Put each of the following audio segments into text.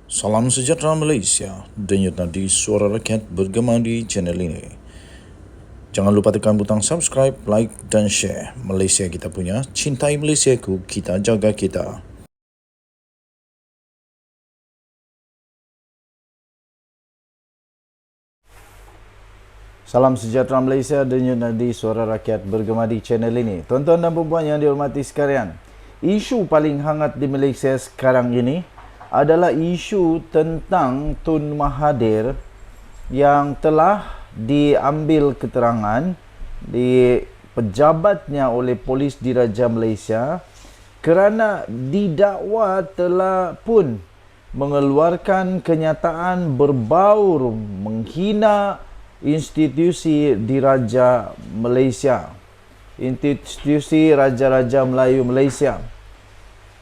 Salam sejahtera Malaysia, denyut nadi suara rakyat bergema di channel ini. Jangan lupa tekan butang subscribe, like dan share. Malaysia kita punya, cintai Malaysiaku, kita jaga kita. Salam sejahtera Malaysia, denyut nadi suara rakyat bergema di channel ini. Tuan-tuan dan puan yang dihormati sekalian, isu paling hangat di Malaysia sekarang ini adalah isu tentang Tun Mahathir yang telah diambil keterangan di pejabatnya oleh Polis Diraja Malaysia kerana didakwa telah pun mengeluarkan kenyataan berbaur menghina institusi Diraja Malaysia, institusi Raja-Raja Melayu Malaysia.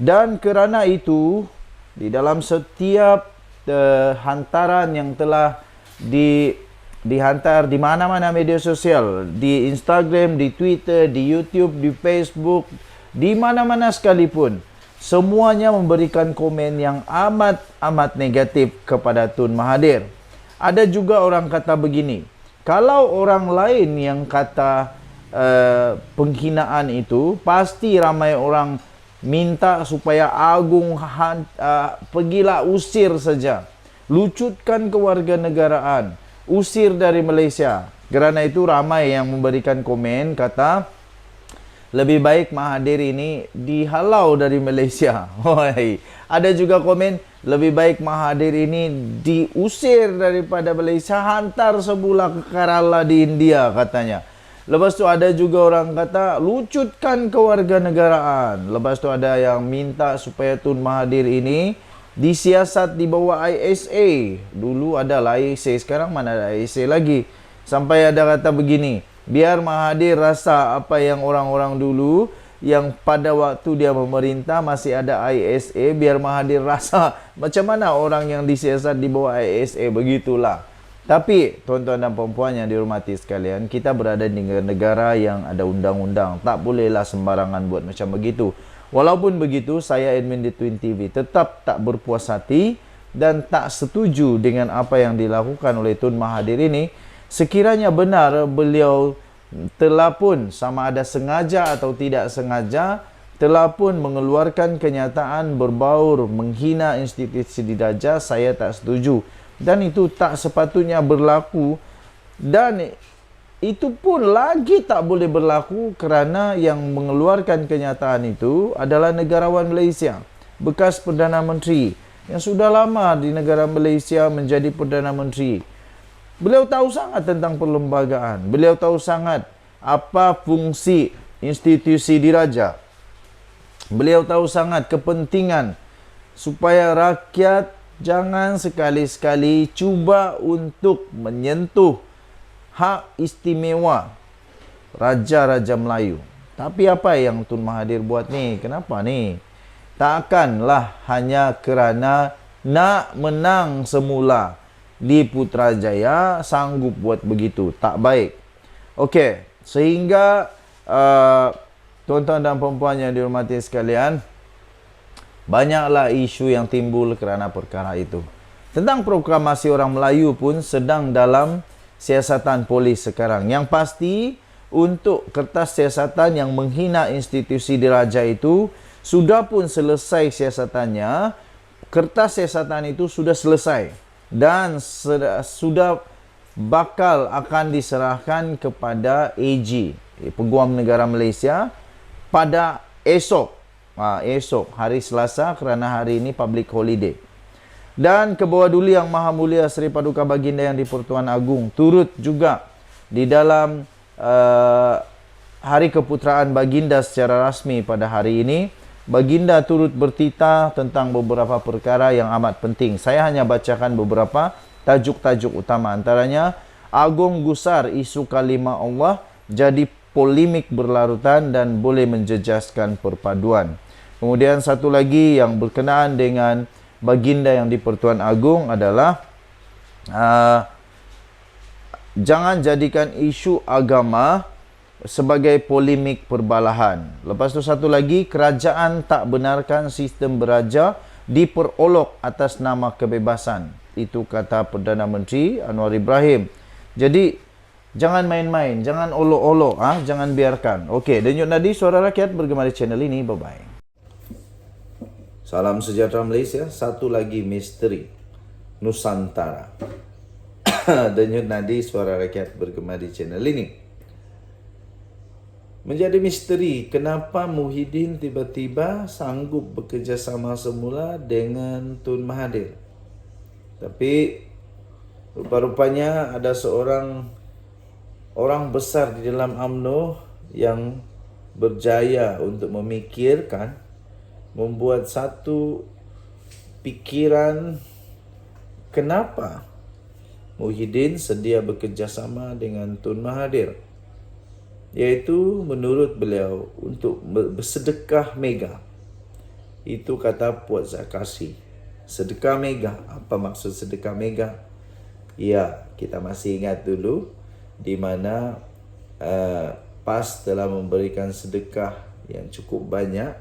Dan kerana itu, di dalam setiap hantaran yang telah dihantar di mana-mana media sosial, di Instagram, di Twitter, di YouTube, di Facebook, di mana-mana sekalipun, semuanya memberikan komen yang amat negatif kepada Tun Mahathir. Ada juga orang kata begini, kalau orang lain yang kata penghinaan itu, pasti ramai orang minta supaya Agung pergilah usir saja, lucutkan kewarganegaraan, usir dari Malaysia. Kerana itu ramai yang memberikan komen kata lebih baik Mahathir ini dihalau dari Malaysia. Ada juga komen lebih baik Mahathir ini diusir daripada Malaysia, hantar sebulan ke Kerala di India katanya. Lepas tu ada juga orang kata lucutkan kewarganegaraan. Lepas tu ada yang minta supaya Tun Mahathir ini disiasat di bawah ISA. Dulu adalah ISA, sekarang mana ada ISA lagi. Sampai ada kata begini, biar Mahathir rasa apa yang orang-orang dulu yang pada waktu dia memerintah masih ada ISA, biar Mahathir rasa macam mana orang yang disiasat di bawah ISA, begitulah. Tapi tuan-tuan dan puan yang dihormati sekalian, kita berada di negara yang ada undang-undang. Tak bolehlah sembarangan buat macam begitu. Walaupun begitu, saya admin di Twin TV tetap tak berpuas hati dan tak setuju dengan apa yang dilakukan oleh Tun Mahathir ini. Sekiranya benar beliau telah pun, sama ada sengaja atau tidak sengaja, telah pun mengeluarkan kenyataan berbaur menghina institusi diraja, saya tak setuju. Dan itu tak sepatutnya berlaku, dan itu pun lagi tak boleh berlaku kerana yang mengeluarkan kenyataan itu adalah negarawan Malaysia, bekas Perdana Menteri yang sudah lama di negara Malaysia menjadi Perdana Menteri. Beliau tahu sangat tentang perlembagaan, beliau tahu sangat apa fungsi institusi diraja, beliau tahu sangat kepentingan supaya rakyat jangan sekali-sekali cuba untuk menyentuh hak istimewa Raja-Raja Melayu. Tapi apa yang Tun Mahathir buat ni? Kenapa ni? Takkanlah hanya kerana nak menang semula di Putrajaya sanggup buat begitu. Tak baik. Okey, sehingga tuan-tuan dan puan yang dihormati sekalian, banyaklah isu yang timbul kerana perkara itu. Tentang proklamasi orang Melayu pun sedang dalam siasatan polis sekarang. Yang pasti, untuk kertas siasatan yang menghina institusi diraja itu sudah pun selesai siasatannya. Kertas siasatan itu sudah selesai dan sudah bakal akan diserahkan kepada AG, Peguam Negara Malaysia, pada esok. Esok hari Selasa, kerana hari ini public holiday. Dan Kebawah Duli Yang Maha Mulia Seri Paduka Baginda Yang di-Pertuan Agong turut juga di dalam hari keputeraan Baginda secara rasmi pada hari ini. Baginda turut bertitah tentang beberapa perkara yang amat penting. Saya hanya bacakan beberapa tajuk-tajuk utama. Antaranya, Agong gusar isu kalimah Allah jadi polemik berlarutan dan boleh menjejaskan perpaduan. Kemudian satu lagi yang berkenaan dengan Baginda Yang di-Pertuan Agong adalah jangan jadikan isu agama sebagai polemik perbalahan. Lepas tu satu lagi, kerajaan tak benarkan sistem beraja diperolok atas nama kebebasan. Itu kata Perdana Menteri Anwar Ibrahim. Jadi jangan main-main, jangan olok-olok, jangan biarkan. Okey, Denyut Nadi Suara Rakyat bergema di channel ini. Bye-bye. Salam sejahtera Malaysia. Satu lagi misteri Nusantara. Denyut Nadi Suara Rakyat bergema di channel ini. Menjadi misteri kenapa Muhyiddin tiba-tiba sanggup bekerjasama semula dengan Tun Mahathir. Tapi rupa-rupanya ada seorang orang besar di dalam UMNO yang berjaya untuk memikirkan, membuat satu pikiran kenapa Muhyiddin sedia bekerjasama dengan Tun Mahathir, iaitu menurut beliau untuk bersedekah mega. Itu kata Puan Zakasi. Sedekah mega. Apa maksud sedekah mega? Ya, kita masih ingat dulu di mana PAS telah memberikan sedekah yang cukup banyak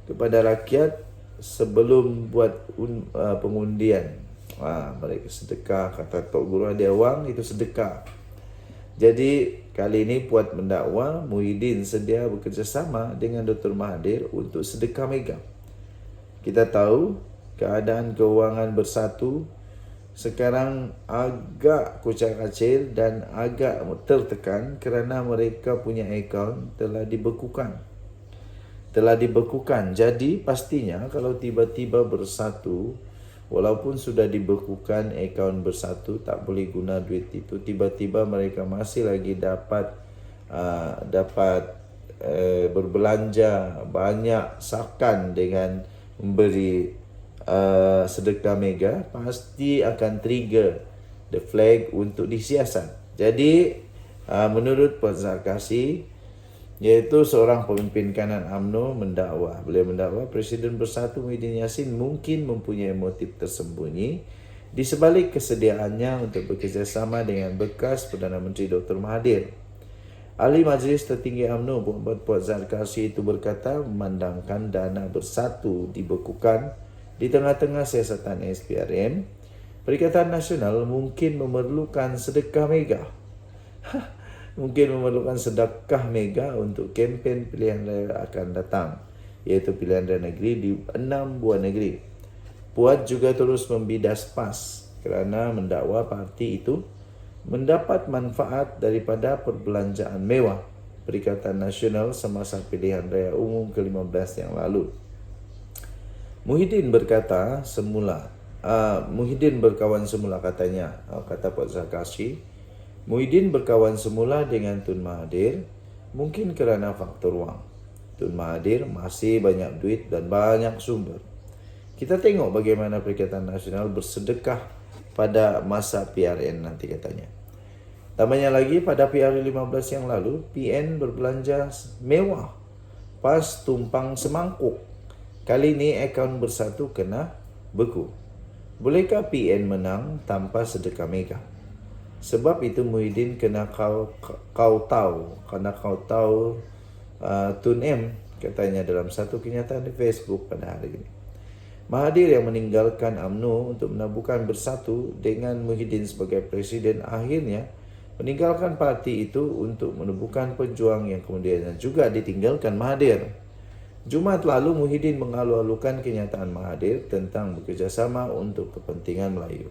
kepada rakyat sebelum buat pengundian. Mereka sedekah, kata Tok Guru Hadiah Wang, itu sedekah. Jadi kali ini Puan mendakwa Muhyiddin sedia bekerjasama dengan Dr. Mahathir untuk sedekah mega. Kita tahu keadaan keuangan Bersatu sekarang agak kucak-kacir dan agak tertekan kerana mereka punya akaun telah dibekukan. Jadi pastinya kalau tiba-tiba Bersatu, walaupun sudah dibekukan akaun Bersatu, tak boleh guna duit itu, tiba-tiba mereka masih lagi dapat berbelanja banyak sakan dengan memberi sedekah mega, pasti akan trigger the flag untuk disiasat. Jadi menurut Puan Zakasi, iaitu seorang pemimpin kanan UMNO, beliau mendakwa Presiden Bersatu Muhyiddin Yassin mungkin mempunyai motif tersembunyi di sebalik kesediaannya untuk bekerjasama dengan bekas Perdana Menteri Dr. Mahathir. Ahli Majlis Tertinggi UMNO Puan Zakasi itu berkata, memandangkan dana Bersatu dibekukan di tengah-tengah siasatan SPRM, Perikatan Nasional mungkin memerlukan sedekah mega. Untuk kempen pilihan raya akan datang, iaitu pilihan raya negeri di 6 buah negeri. Puan juga terus membidas PAS kerana mendakwa parti itu mendapat manfaat daripada perbelanjaan mewah Perikatan Nasional semasa pilihan raya umum ke-15 yang lalu. Muhyiddin berkawan semula katanya, kata Puan Zakasi. Muhyiddin berkawan semula dengan Tun Mahathir mungkin kerana faktor wang. Tun Mahathir masih banyak duit dan banyak sumber. Kita tengok bagaimana Perikatan Nasional bersedekah pada masa PRN nanti katanya. Tambahnya lagi, pada PRN 15 yang lalu, PN berbelanja mewah, PAS tumpang semangkuk. Kali ini akaun Bersatu kena beku. Bolehkah PN menang tanpa sedekah mega? Sebab itu Muhyiddin kena kau tahu Tun M, katanya dalam satu kenyataan di Facebook pada hari ini. Mahathir yang meninggalkan UMNO untuk menabuhkan Bersatu dengan Muhyiddin sebagai presiden akhirnya meninggalkan parti itu untuk menubuhkan pejuang yang kemudian juga ditinggalkan Mahathir. Jumaat lalu Muhyiddin mengalu-alukan kenyataan Mahathir tentang bekerjasama untuk kepentingan Melayu.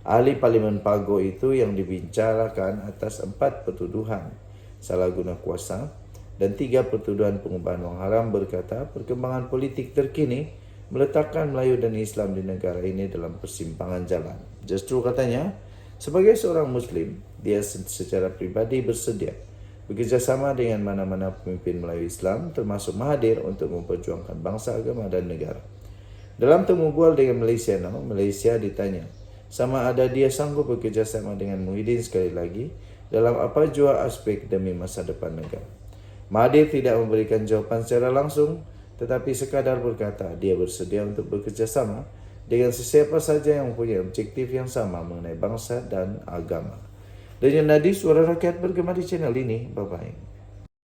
Ahli Parlimen Pago itu yang dibicarakan atas 4 pertuduhan salah guna kuasa dan 3 pertuduhan pengubahan wang haram berkata perkembangan politik terkini meletakkan Melayu dan Islam di negara ini dalam persimpangan jalan. Justru katanya, sebagai seorang Muslim, dia secara pribadi bersedia bekerjasama dengan mana-mana pemimpin Melayu Islam termasuk Mahathir untuk memperjuangkan bangsa, agama dan negara. Dalam temu bual dengan Malaysia Now, Malaysia ditanya sama ada dia sanggup bekerjasama dengan Muhyiddin sekali lagi dalam apa jua aspek demi masa depan negara. Mahathir tidak memberikan jawapan secara langsung, tetapi sekadar berkata dia bersedia untuk bekerjasama dengan sesiapa saja yang mempunyai objektif yang sama mengenai bangsa dan agama. Denyut Nadi Suara Rakyat bergema di channel ini. Bye-bye.